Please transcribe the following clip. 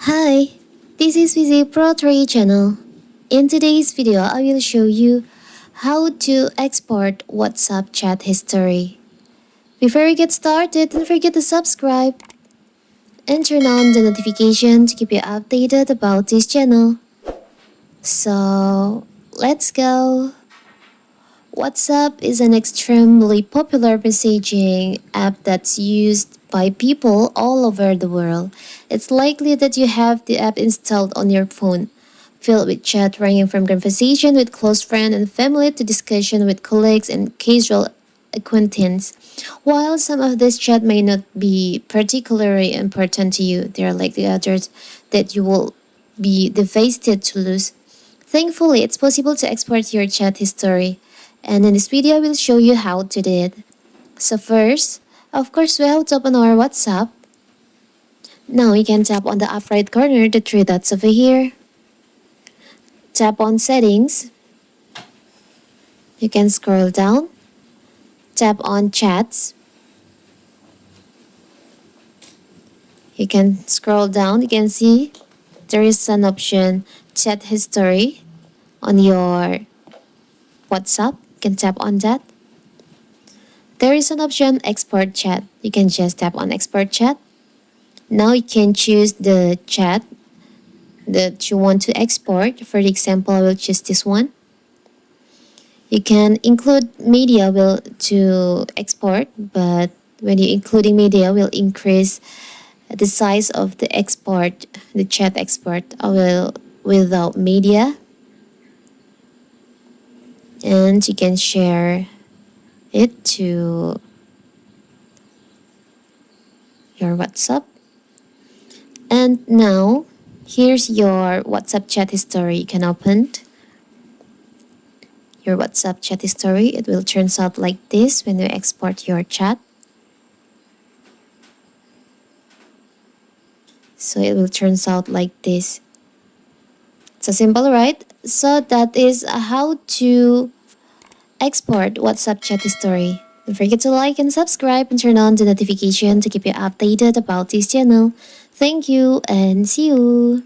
Hi, this is Vizi Pro 3 channel. In today's video, I will show you how to export WhatsApp chat history. Before we get started, don't forget to subscribe and turn on the notification to keep you updated about this channel. So, let's go. WhatsApp is an extremely popular messaging app that's used by people all over the world. It's likely that you have the app installed on your phone, filled with chat ranging from conversation with close friends and family to discussion with colleagues and casual acquaintance. While some of this chat may not be particularly important to you, there are likely others that you will be devastated to lose. Thankfully, it's possible to export your chat history, and in this video, I will show you how to do it. So first, of course, we have to open our WhatsApp. Now you can tap on the upper right corner, the three dots over here. Tap on Settings. You can scroll down. Tap on Chats. You can scroll down. You can see there is an option Chat History on your WhatsApp. You can tap on that. There is an option Export Chat. You can just tap on Export Chat. Now you can choose the chat that you want to export. For example, I will choose this one. You can include media to export, but when you including media will increase the size of the export, the chat export. I will without media, and you can share it to your WhatsApp. And now here's your WhatsApp chat history. You can open your WhatsApp chat history. It will turn out like this when you export your chat. So it will turn out like this. So simple, right? So that is how to export WhatsApp chat history. Don't forget to like and subscribe and turn on the notification to keep you updated about this channel. Thank you and see you.